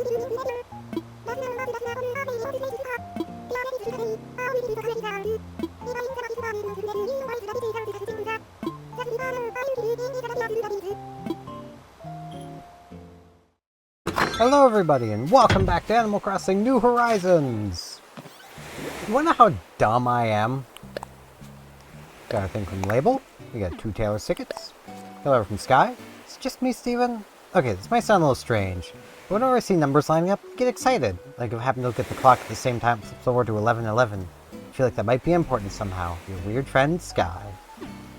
Hello everybody and welcome back to Animal Crossing New Horizons! You wanna know how dumb I am? Got a thing from Label. We got 2 Taylor tickets. Hello from Sky. It's just me, Steven. Okay, this might sound a little strange, but whenever I see numbers lining up, I get excited. Like if I happen to look at the clock at the same time, flips over to 11:11. I feel like that might be important somehow. Your weird friend, Sky.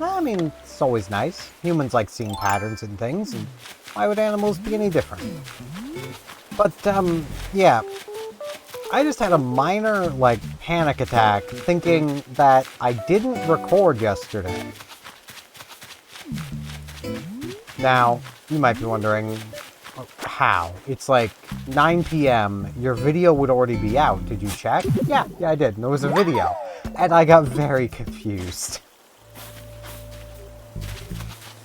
Well, I mean, it's always nice. Humans like seeing patterns and things, and why would animals be any different? But, yeah. I just had a minor, panic attack thinking that I didn't record yesterday. Now, you might be wondering, how? It's like 9 p.m. Your video would already be out. Did you check? Yeah, I did. And there was a video. And I got very confused.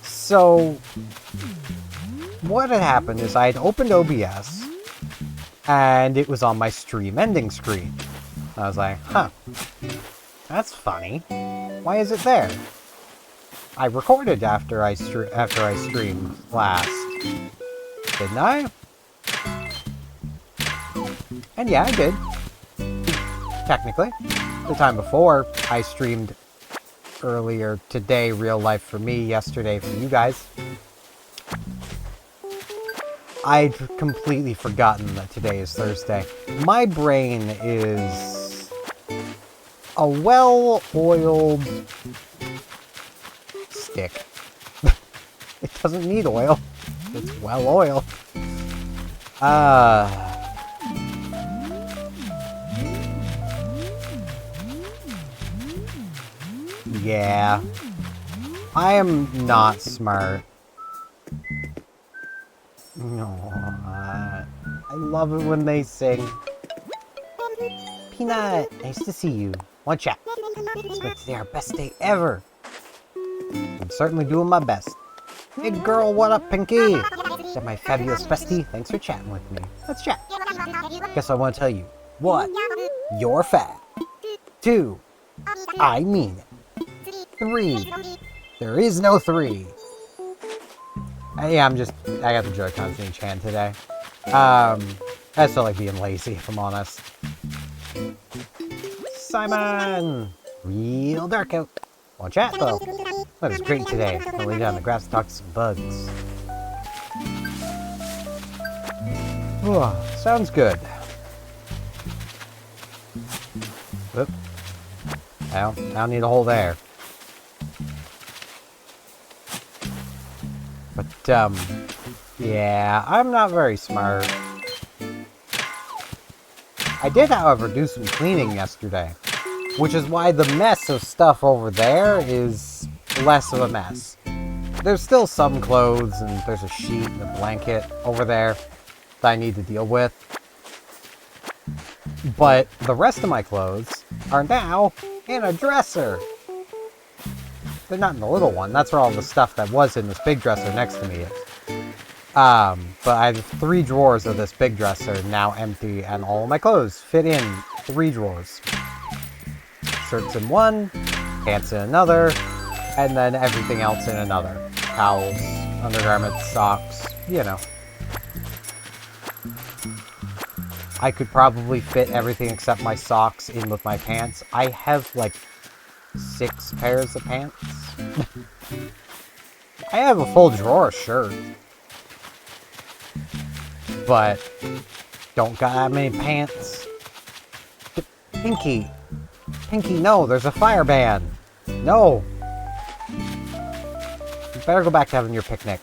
So, what had happened is I had opened OBS, and it was on my stream ending screen. I was like, huh, that's funny. Why is it there? I recorded after I streamed last, didn't I? And yeah, I did. Technically. The time before, I streamed earlier today, real life for me, yesterday for you guys. I'd completely forgotten that today is Thursday. My brain is a well-oiled stick. It doesn't need oil. It's well-oiled. Yeah. I am not smart. No, I love it when they sing. Peanut, nice to see you. One chat. It's going to be our best day ever. I'm certainly doing my best. Hey girl, what up, Pinky? Is that my fabulous bestie? Thanks for chatting with me. Let's chat. Guess I want to tell you. 1, you're fat. 2, I mean it. 3, there is no 3. Yeah, I got the Joy-Cons in each hand today. I just feel like being lazy, if I'm honest. Simon! Real dark out. Won't chat, though. That was great today. I'll lay down the grass to talk to some bugs. Sounds good. Oop. I don't need a hole there. But, yeah, I'm not very smart. I did, however, do some cleaning yesterday, which is why the mess of stuff over there is less of a mess. There's still some clothes, and there's a sheet and a blanket over there that I need to deal with. But the rest of my clothes are now in a dresser. They're not in the little one. That's where all the stuff that was in this big dresser next to me is. But I have 3 drawers of this big dresser now empty, and all of my clothes fit in 3 drawers. Shirts in one, pants in another, and then everything else in another. Towels, undergarments, socks, you know. I could probably fit everything except my socks in with my pants. I have, 6 pairs of pants. I have a full drawer of shirts. But don't got that many pants. Pinky, no, there's a fire ban. No. You better go back to having your picnic.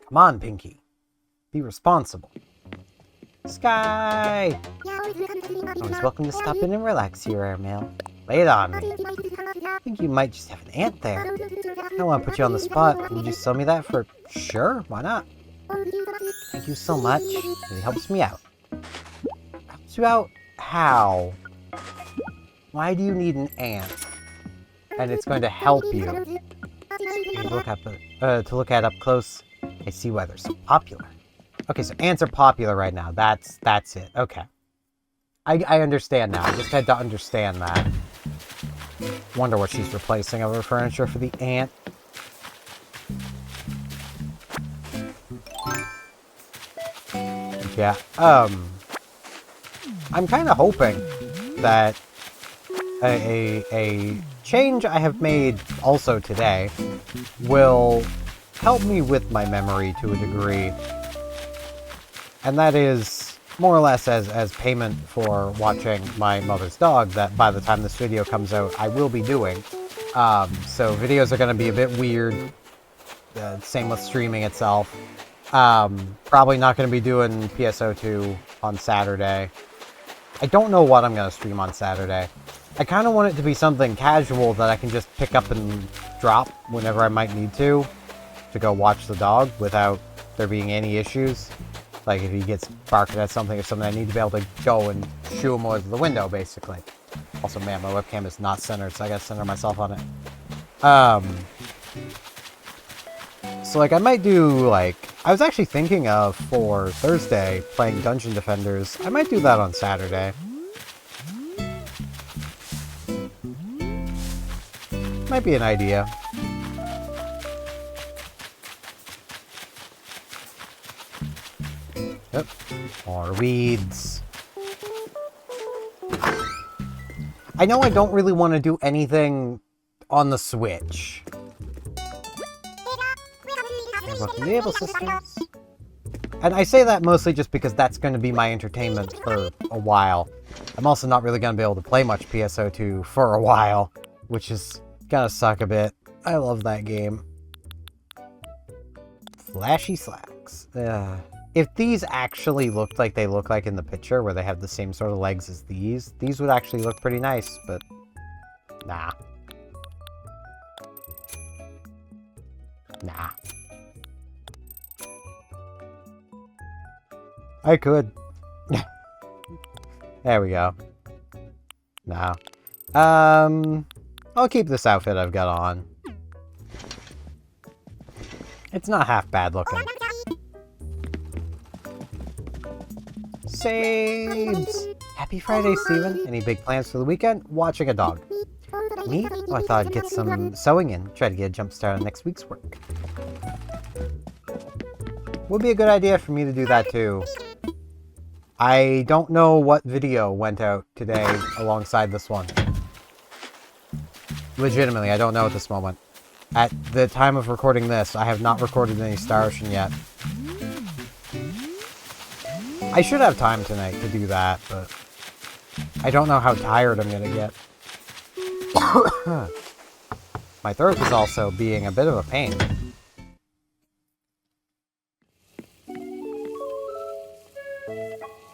Come on, Pinky. Be responsible. Sky! Always welcome to stop in and relax here, Airmail. Lay it on me. I think you might just have an ant there. I don't want to put you on the spot. Would you sell me that for... Sure, why not? Thank you so much. It really helps me out. Helps you out? How? Why do you need an ant? And it's going to help you. to look at up close. I see why they're so popular. Okay, so ants are popular right now. That's it. Okay. I understand now. I just had to understand that. Wonder what she's replacing of her furniture for the ant. Yeah. I'm kind of hoping that a change I have made also today will help me with my memory to a degree. And that is more or less as payment for watching my mother's dog that by the time this video comes out, I will be doing. So videos are going to be a bit weird. Same with streaming itself. Probably not going to be doing PSO2 on Saturday. I don't know what I'm going to stream on Saturday. I kind of want it to be something casual that I can just pick up and drop whenever I might need to go watch the dog without there being any issues. Like if he gets barking at something or something, I need to be able to go and shoo him over the window, basically. Also, man, my webcam is not centered, so I gotta center myself on it. So, like, I might do, like... I was actually thinking of, for Thursday, playing Dungeon Defenders. I might do that on Saturday. Might be an idea. Yep. More weeds. I know I don't really want to do anything on the Switch. Naval systems. And I say that mostly just because that's going to be my entertainment for a while. I'm also not really going to be able to play much PSO2 for a while, which is gonna suck a bit. I love that game. Flashy slacks. If these actually looked like they look like in the picture, where they have the same sort of legs as these would actually look pretty nice, but nah. Nah. I could. There we go. No. I'll keep this outfit I've got on. It's not half bad looking. Saves! Happy Friday, Steven. Any big plans for the weekend? Watching a dog. Me? Oh, I thought I'd get some sewing in. Try to get a jump start on next week's work. Would be a good idea for me to do that too. I don't know what video went out today alongside this one. Legitimately, I don't know at this moment. At the time of recording this, I have not recorded any Star Ocean yet. I should have time tonight to do that, but I don't know how tired I'm gonna get. My throat is also being a bit of a pain.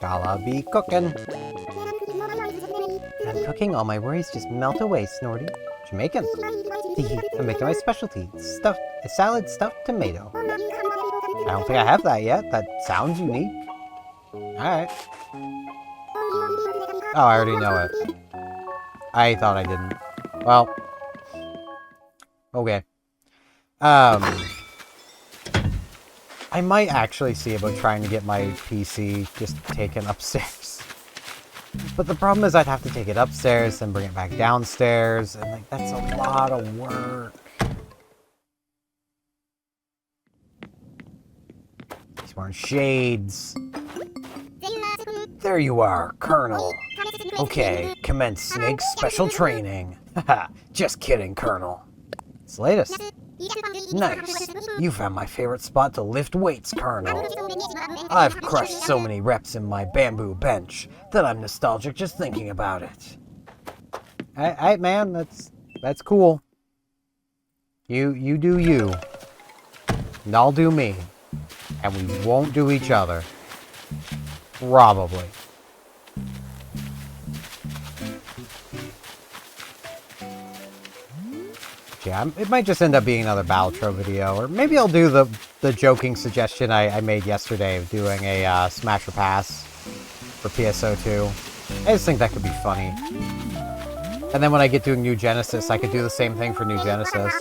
Gotta be cooking. I'm cooking, all my worries just melt away, Snorty. Jamaican. I'm making my specialty. A salad stuffed tomato. I don't think I have that yet. That sounds unique. Alright. Oh, I already know it. I thought I didn't. Well. Okay. I might actually see about trying to get my PC just taken upstairs. But the problem is I'd have to take it upstairs and bring it back downstairs, and like that's a lot of work. He's wearing shades. There you are, Colonel. Okay, commence Snake's special training. Haha, just kidding, Colonel. It's the latest. Nice. You found my favorite spot to lift weights, Colonel. I've crushed so many reps in my bamboo bench that I'm nostalgic just thinking about it. Hey, man, that's cool. You do you. And I'll do me. And we won't do each other. Probably. Yeah, it might just end up being another Balatro video, or maybe I'll do the joking suggestion I made yesterday of doing a Smash or Pass for PSO2. I just think that could be funny. And then when I get to New Genesis, I could do the same thing for New Genesis.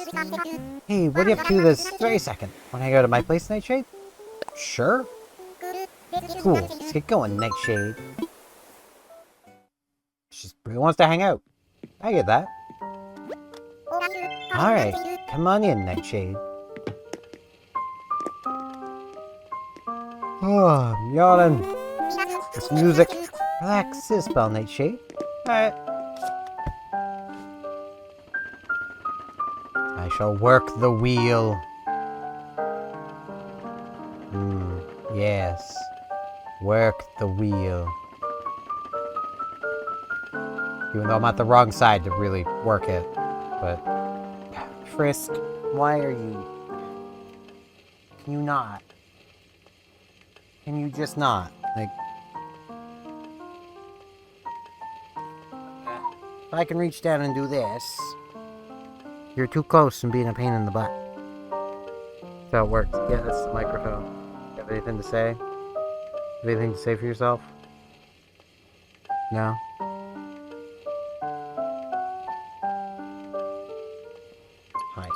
Hey, what are you up to this very second? Wanna go to my place, Nightshade? Sure. Cool, let's get going, Nightshade. She just really wants to hang out. I get that. Alright, come on in, Nightshade. Oh, I'm yawning. This music. Relax this spell, Nightshade. Alright. I shall work the wheel. Yes. Work the wheel. Even though I'm at the wrong side to really work it. But... Frisk, why are you... Can you not? Can you just not? Like... If I can reach down and do this... You're too close and being a pain in the butt. That's how it works. Yeah, that's the microphone. You have anything to say? Have anything to say for yourself? No? Hi.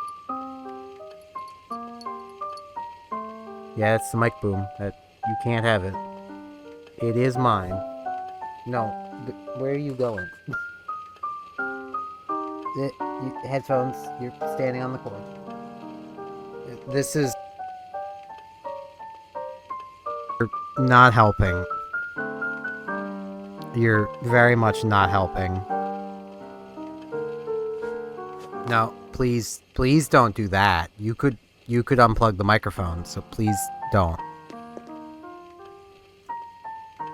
Yeah, it's the mic boom. That you can't have it. It is mine. No. Where are you going? Headphones, you're standing on the cord. This is... You're not helping. You're very much not helping. No, please don't do that. You could unplug the microphone, so please don't.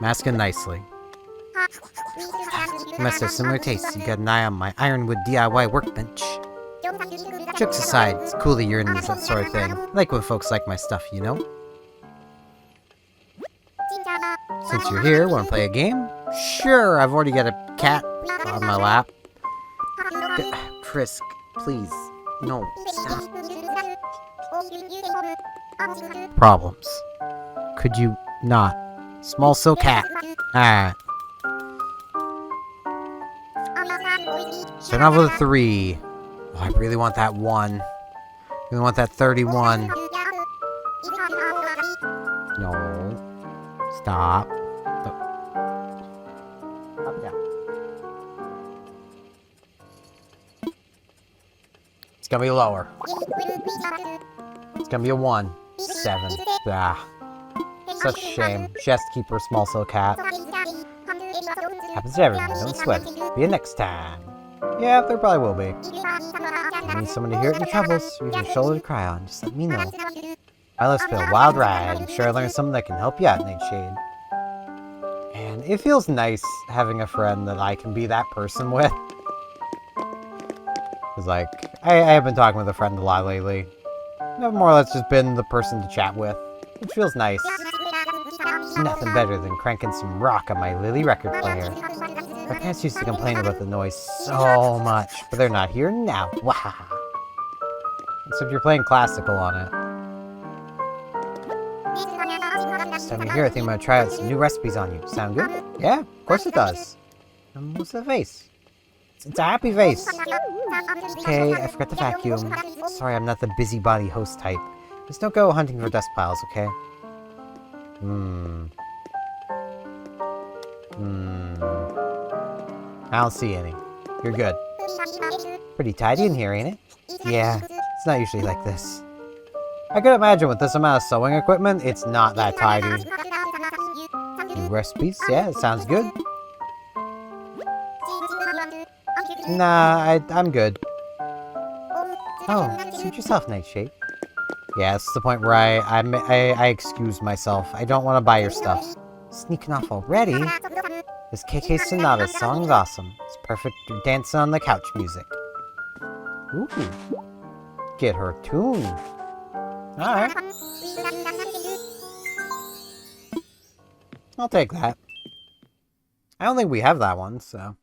Mask it nicely. You must have similar tastes. You got an eye on my ironwood DIY workbench. Jokes aside, it's cool that you're into that sort of thing. I like when folks like my stuff, you know? Since you're here, wanna play a game? Sure, I've already got a cat on my lap. Frisk, please. No, stop. Problems. Could you not? Small silk cat. Alright. Turn off with a 3. Oh, I really want that 1. I really want that 31. No. Stop. Up down. It's gonna be lower. It's gonna be a 1. 7. Ah. Such a shame. She has to keep her small silk cat. Happens to everyone. Don't sweat it. Be a next time. Yeah, there probably will be. If you need someone to hear it in your troubles, or even a shoulder to cry on, just let me know. My life's been a wild ride. I'm sure I learned something that can help you out, Nightshade. And it feels nice having a friend that I can be that person with. Cause like, I have been talking with a friend a lot lately. I've more or less just been the person to chat with, which feels nice. There's nothing better than cranking some rock on my Lily record player. My parents used to complain about the noise so much, but they're not here now. Wow. Except you're playing classical on it. Next time you're here, I think I'm gonna try out some new recipes on you. Sound good? Yeah, of course it does. What's the face? It's a happy face. Okay, I forgot to vacuum. Sorry, I'm not the busybody host type. Just don't go hunting for dust piles, okay? I don't see any. You're good. Pretty tidy in here, ain't it? Yeah, it's not usually like this. I could imagine with this amount of sewing equipment, it's not that tidy. New recipes? Yeah, it sounds good. Nah, I'm good. Oh, suit yourself, Nightshade. Yeah, this is the point where I excuse myself. I don't want to buy your stuff. Sneaking off already? This KK Sonata song's awesome. It's perfect for dancing on the couch music. Ooh. Get her tune. Alright. I'll take that. I don't think we have that one, so...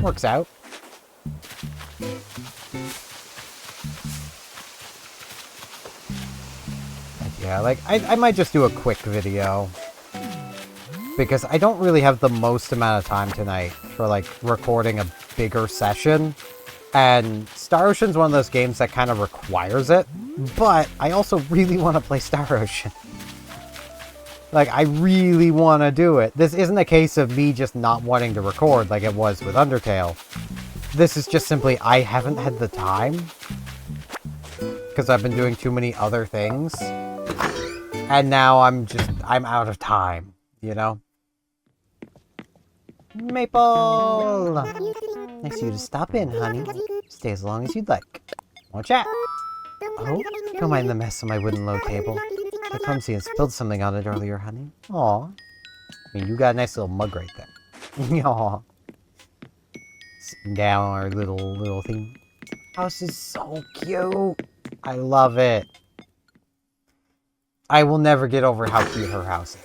Works out. Yeah, like, I might just do a quick video. Because I don't really have the most amount of time tonight. for, like, recording a bigger session. And Star Ocean's one of those games that kind of requires it. But I also really want to play Star Ocean. Like, I really want to do it. This isn't a case of me just not wanting to record like it was with Undertale. This is just simply, I haven't had the time. Because I've been doing too many other things. And now I'm out of time, you know? Maple! Nice of you to stop in, honey. Stay as long as you'd like. Want chat? Oh, don't mind the mess on my wooden low table. I clumsy and spilled something on it earlier, honey. Aw. I mean, you got a nice little mug right there. Aw. Sitting down our little thing. House is so cute. I love it. I will never get over how cute her house is.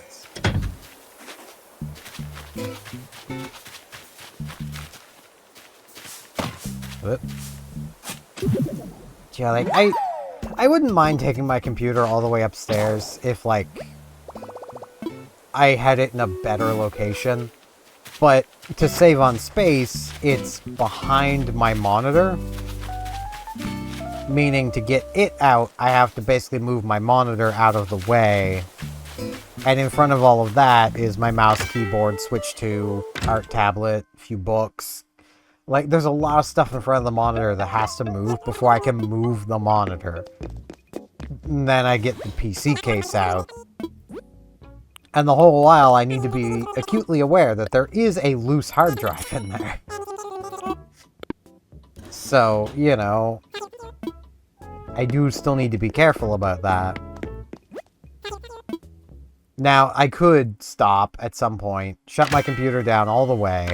Whoop. Yeah, like, I wouldn't mind taking my computer all the way upstairs if, like, I had it in a better location. But to save on space, it's behind my monitor. Meaning to get it out, I have to basically move my monitor out of the way. And in front of all of that is my mouse, keyboard, Switch 2, art tablet, a few books. Like, there's a lot of stuff in front of the monitor that has to move before I can move the monitor. And then I get the PC case out. And the whole while, I need to be acutely aware that there is a loose hard drive in there. So, you know, I do still need to be careful about that. Now, I could stop at some point, shut my computer down all the way,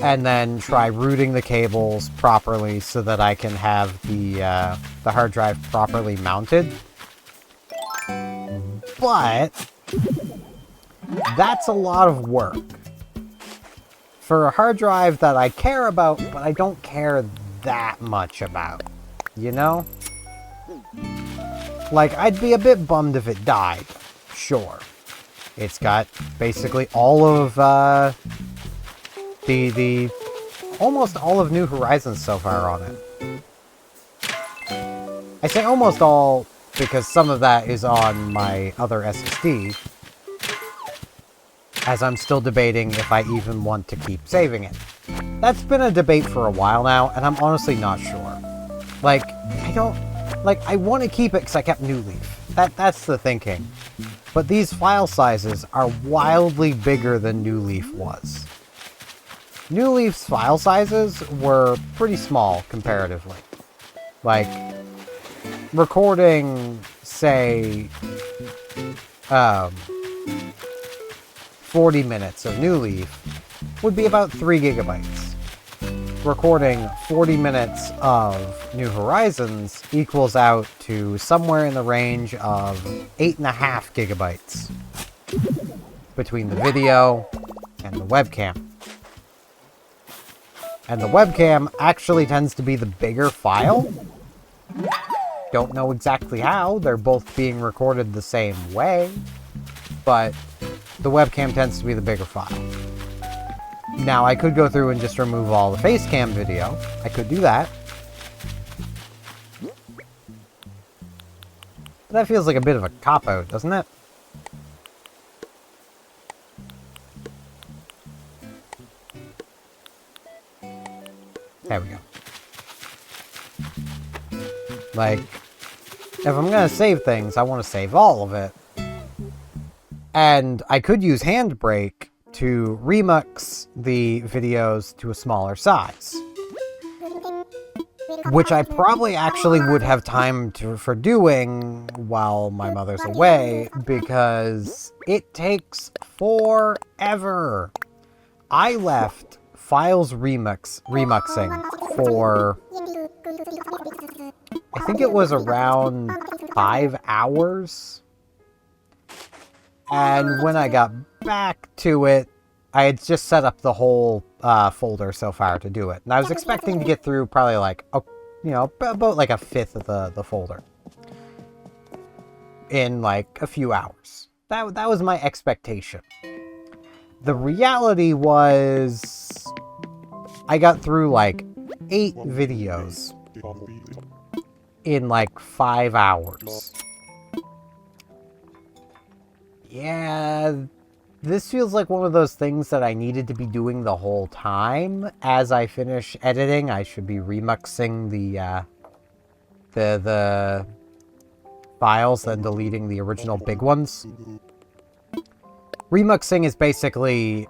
and then try routing the cables properly so that I can have the hard drive properly mounted. But that's a lot of work. For a hard drive that I care about, but I don't care that much about. You know? Like, I'd be a bit bummed if it died. Sure. It's got basically all of, almost all of New Horizons so far on it. I say almost all because some of that is on my other SSD, as I'm still debating if I even want to keep saving it. That's been a debate for a while now, and I'm honestly not sure. Like, I want to keep it because I kept New Leaf. That's the thinking. But these file sizes are wildly bigger than New Leaf was. New Leaf's file sizes were pretty small, comparatively. Like, recording, say, 40 minutes of New Leaf would be about 3 gigabytes. Recording 40 minutes of New Horizons equals out to somewhere in the range of 8.5 gigabytes between the video and the webcam. And the webcam actually tends to be the bigger file. Don't know exactly how. They're both being recorded the same way. But the webcam tends to be the bigger file. Now, I could go through and just remove all the face cam video. I could do that. But that feels like a bit of a cop-out, doesn't it? There we go. Like, if I'm gonna save things, I want to save all of it. And I could use Handbrake to remix the videos to a smaller size. Which I probably actually would have time for doing while my mother's away, because it takes forever. I left Files remixing for, I think it was around 5 hours. And when I got back to it, I had just set up the whole folder so far to do it. And I was expecting to get through probably like, about like a fifth of the folder in like a few hours. That was my expectation. The reality was I got through like 8 videos in like 5 hours. Yeah, this feels like one of those things that I needed to be doing the whole time. As I finish editing, I should be remixing the files, then deleting the original big ones. Remixing is basically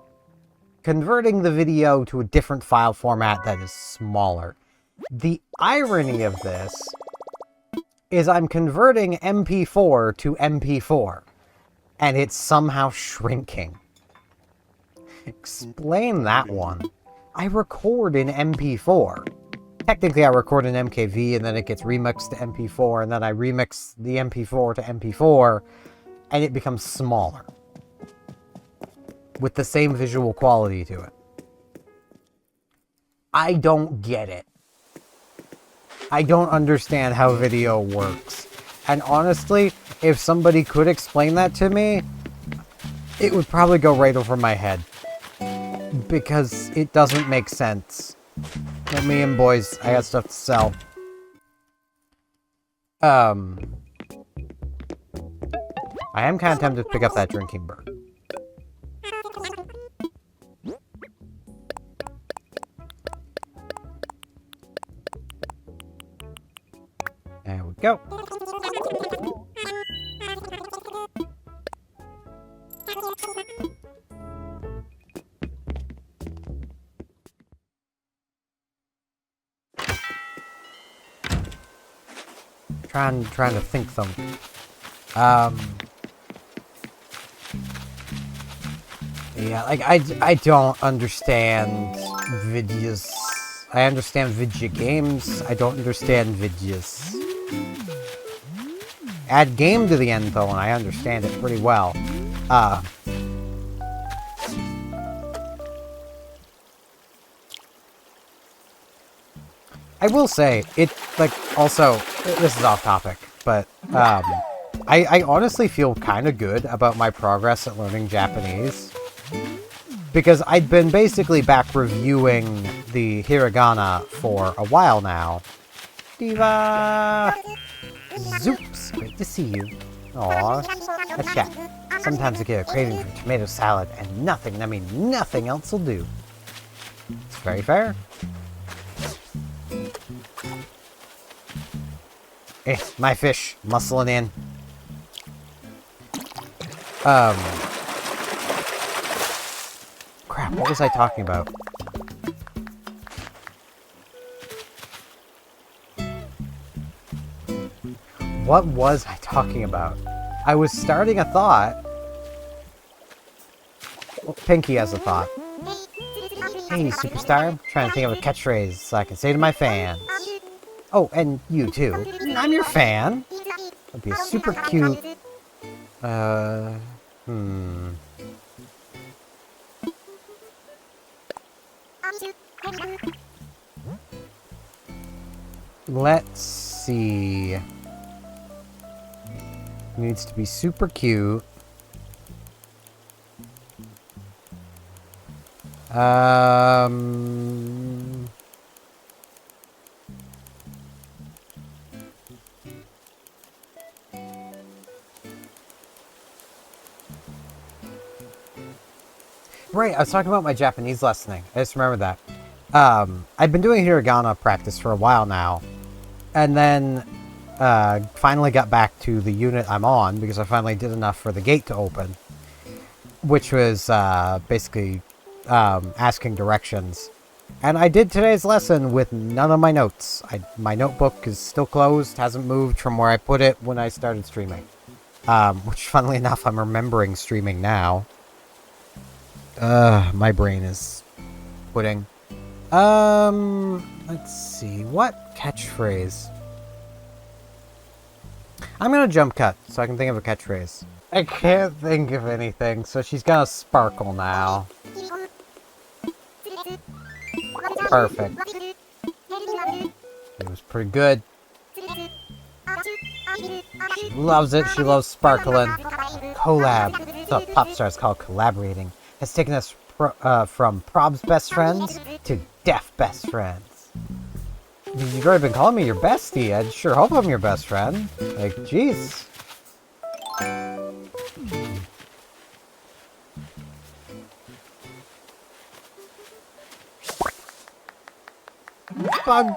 converting the video to a different file format that is smaller. The irony of this is I'm converting MP4 to MP4, and it's somehow shrinking. Explain that one. I record in MP4. Technically, I record in MKV, and then it gets remixed to MP4, and then I remix the MP4 to MP4, and it becomes smaller, with the same visual quality to it. I don't get it. I don't understand how video works. And honestly, if somebody could explain that to me, it would probably go right over my head. Because it doesn't make sense. Let me in, boys. I got stuff to sell. I am kind of tempted to pick up that drinking bird. There we go. Trying to think something. Yeah, like I don't understand videos. I understand video games. I don't understand videos. Add game to the end though, and I understand it pretty well. I will say, it, like, also, this is off topic, but, I honestly feel kind of good about my progress at learning Japanese. Because I'd been basically back reviewing the hiragana for a while now. Diva! Zoops! Great to see you. Aww. A chat. Sometimes I get a craving for tomato salad, and nothing, I mean nothing else will do. It's very fair. Eh, my fish, muscling in. Crap, what was I talking about? What was I talking about? I was starting a thought. Well, Pinky has a thought. Hey, superstar. I'm trying to think of a catchphrase so I can say to my fans. Oh, and you too. I'm your fan. That'd be a super cute... Let's see. Needs to be super cute. Right, I was talking about my Japanese lessoning. I just remembered that. I've been doing hiragana practice for a while now. And then finally got back to the unit I'm on because I finally did enough for the gate to open. Which was basically asking directions. And I did today's lesson with none of my notes. My notebook is still closed, hasn't moved from where I put it when I started streaming. Which, funnily enough, I'm remembering streaming now. My brain is pudding. Let's see. What catchphrase? I'm gonna jump cut so I can think of a catchphrase. I can't think of anything, so she's gonna sparkle now. Perfect. It was pretty good. She loves it. She loves sparkling. Collab. That's what pop stars call collaborating. has taken us from prob's best friends to deaf best friends. You've already been calling me your bestie. I sure hope I'm your best friend. Like, jeez. Bug.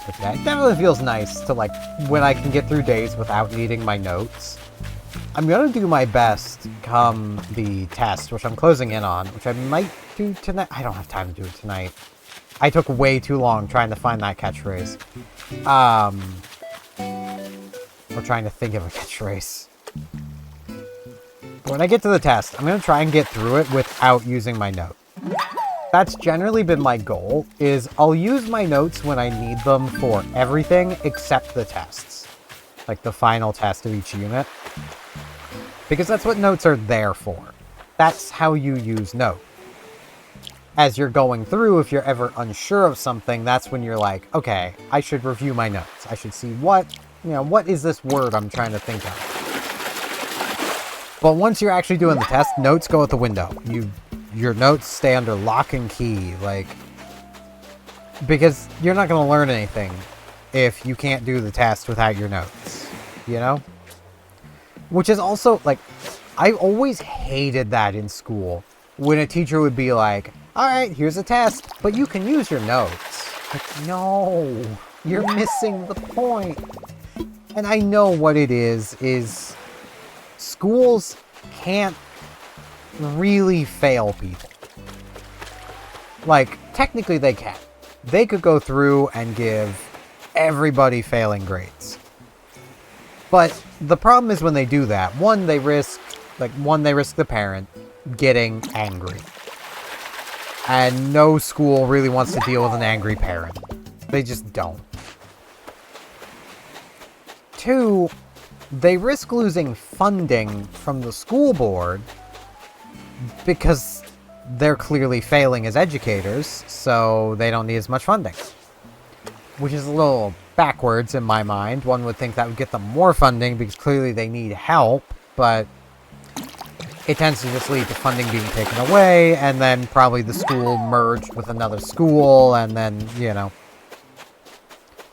Okay, it definitely feels nice to, like, when I can get through days without needing my notes. I'm gonna do my best come the test, which I'm closing in on, which I might do tonight. I don't have time to do it tonight. I took way too long trying to find that catchphrase. Or trying to think of a catchphrase. When I get to the test, I'm gonna try and get through it without using my note. That's generally been my goal, is I'll use my notes when I need them for everything except the tests. Like the final test of each unit. Because that's what notes are there for. That's how you use note. As you're going through, if you're ever unsure of something, that's when you're like, okay, I should review my notes. I should see what is this word I'm trying to think of. But once you're actually doing the test, notes go out the window. Your notes stay under lock and key, like, because you're not going to learn anything if you can't do the test without your notes, you know? Which is also, like, I always hated that in school, when a teacher would be like, alright, here's a test, but you can use your notes. Like, no, you're missing the point. And I know what it is schools can't really fail people. Like, technically they can. They could go through and give everybody failing grades. But the problem is when they do that, one, they risk the parent getting angry. And no school really wants to deal with an angry parent. They just don't. Two, they risk losing funding from the school board because they're clearly failing as educators, so they don't need as much funding. Which is a little backwards in my mind. One would think that would get them more funding because clearly they need help, but it tends to just lead to funding being taken away, and then probably the school merged with another school, and then, you know,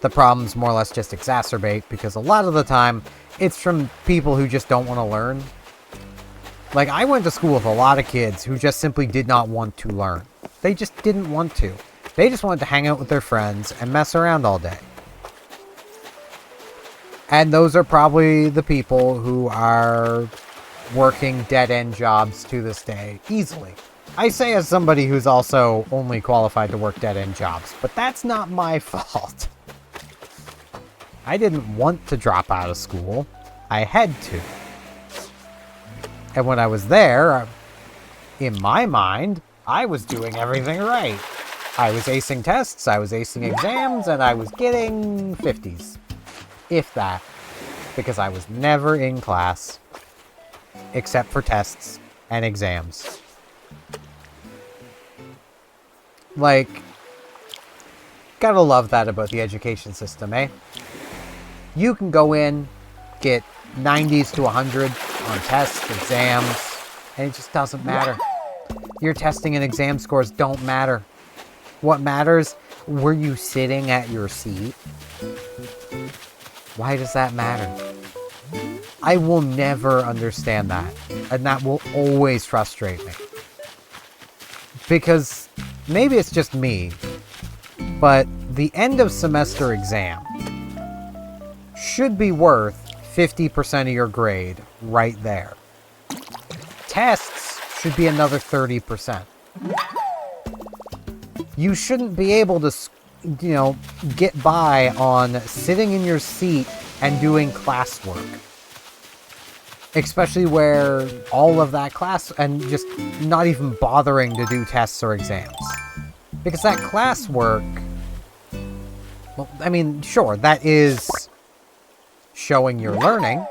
the problems more or less just exacerbate, because a lot of the time, it's from people who just don't want to learn. Like, I went to school with a lot of kids who just simply did not want to learn. They just didn't want to. They just wanted to hang out with their friends and mess around all day. And those are probably the people who are working dead-end jobs to this day, easily. I say as somebody who's also only qualified to work dead-end jobs, but that's not my fault. I didn't want to drop out of school. I had to. And when I was there, in my mind, I was doing everything right. I was acing tests, I was acing exams, and I was getting 50s. If that. Because I was never in class. Except for tests and exams. Like, gotta love that about the education system, eh? You can go in, get 90s to 100 on tests, exams, and it just doesn't matter. Your testing and exam scores don't matter. What matters, were you sitting at your seat? Why does that matter? I will never understand that, and that will always frustrate me. Because maybe it's just me, but the end of semester exam should be worth 50% of your grade right there. Tests should be another 30%. You shouldn't be able to, you know, get by on sitting in your seat and doing classwork. Especially where all of that class, and just not even bothering to do tests or exams. Because that classwork, well, I mean, sure, that is showing you're learning.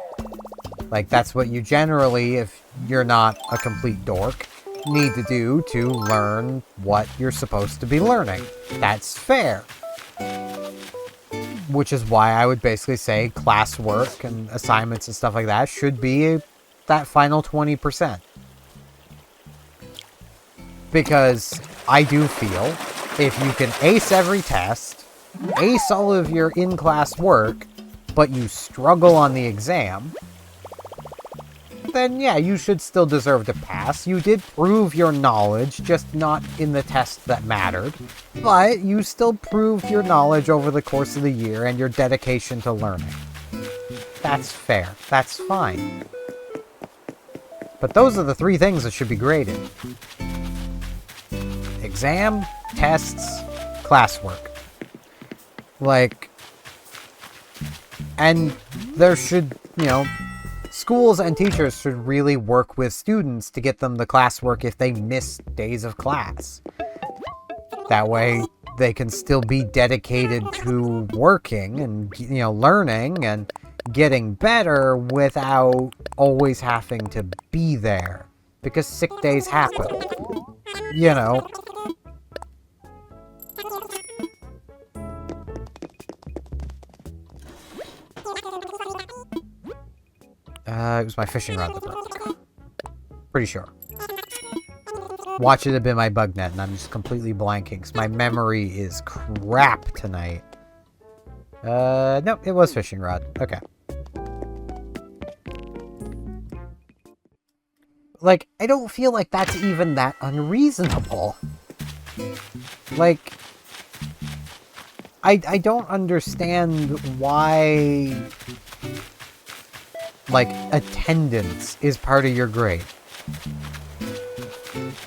Like, that's what you generally, if you're not a complete dork, need to do to learn what you're supposed to be learning. That's fair. Which is why I would basically say classwork and assignments and stuff like that should be that final 20%. Because I do feel if you can ace every test, ace all of your in-class work, but you struggle on the exam, then yeah, you should still deserve to pass. You did prove your knowledge, just not in the test that mattered. But you still proved your knowledge over the course of the year and your dedication to learning. That's fair. That's fine. But those are the 3 things that should be graded. Exam, tests, classwork. Like, and there should, schools and teachers should really work with students to get them the classwork if they miss days of class. That way, they can still be dedicated to working and, learning and getting better without always having to be there. Because sick days happen. It was my fishing rod that broke. Pretty sure. Watch it have been my bug net, and I'm just completely blanking, because my memory is crap tonight. Nope, it was fishing rod. Okay. Like, I don't feel like that's even that unreasonable. Like, I don't understand why, like, attendance is part of your grade.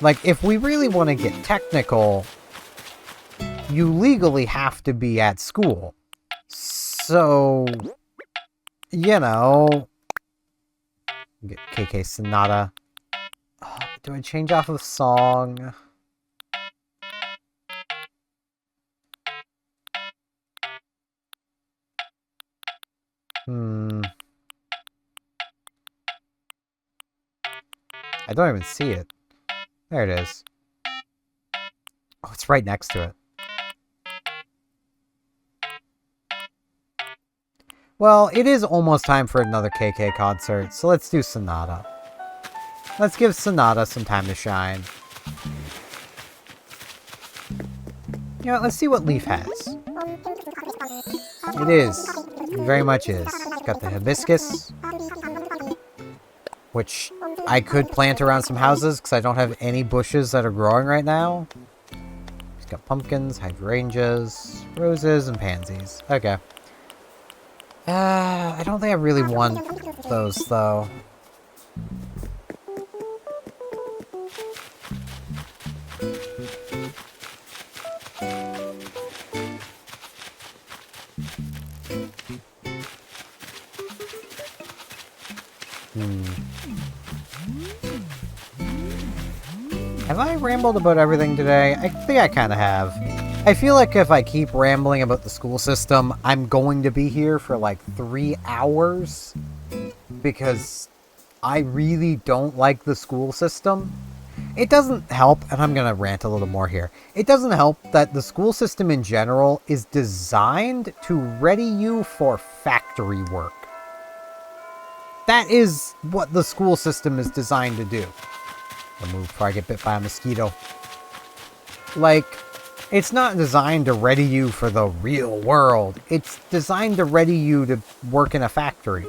Like, if we really want to get technical, you legally have to be at school. So, get KK Sonata. Oh, do I change off of song? I don't even see it. There it is. Oh, it's right next to it. Well, it is almost time for another KK concert, so let's do Sonata. Let's give Sonata some time to shine. Let's see what Leaf has. It is. It very much is. It's got the hibiscus, which I could plant around some houses because I don't have any bushes that are growing right now. It's got pumpkins, hydrangeas, roses, and pansies. Okay. I don't think I really want those, though. Have I rambled about everything today? I think I kind of have. I feel like if I keep rambling about the school system, I'm going to be here for like 3 hours. Because I really don't like the school system. It doesn't help, and I'm going to rant a little more here. It doesn't help that the school system in general is designed to ready you for factory work. That is what the school system is designed to do. I'll move before I get bit by a mosquito. Like, it's not designed to ready you for the real world. It's designed to ready you to work in a factory.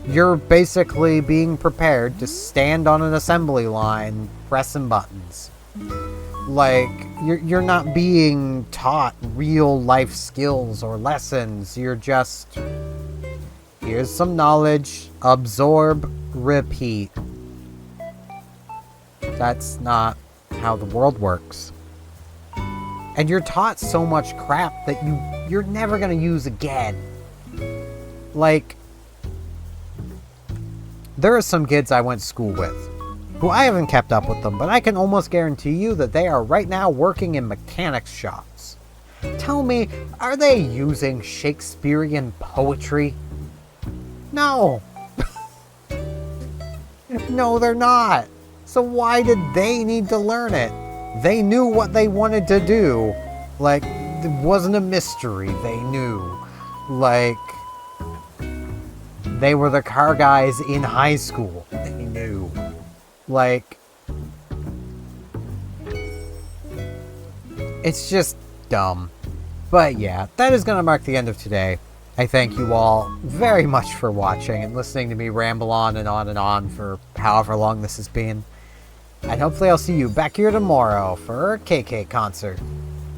You're basically being prepared to stand on an assembly line pressing buttons. Like, you're not being taught real life skills or lessons. You're just, here's some knowledge, absorb, repeat. That's not how the world works. And you're taught so much crap that you're never gonna use again. Like, there are some kids I went to school with, who I haven't kept up with them, but I can almost guarantee you that they are right now working in mechanics shops. Tell me, are they using Shakespearean poetry? No. No, they're not. So why did they need to learn it? They knew what they wanted to do. Like, it wasn't a mystery. They knew. Like, they were the car guys in high school. new. Like, it's just dumb. But yeah, that is going to mark the end of today. I thank you all very much for watching and listening to me ramble on and on and on for however long this has been. And hopefully I'll see you back here tomorrow for a KK concert.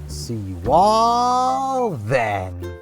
See you all then.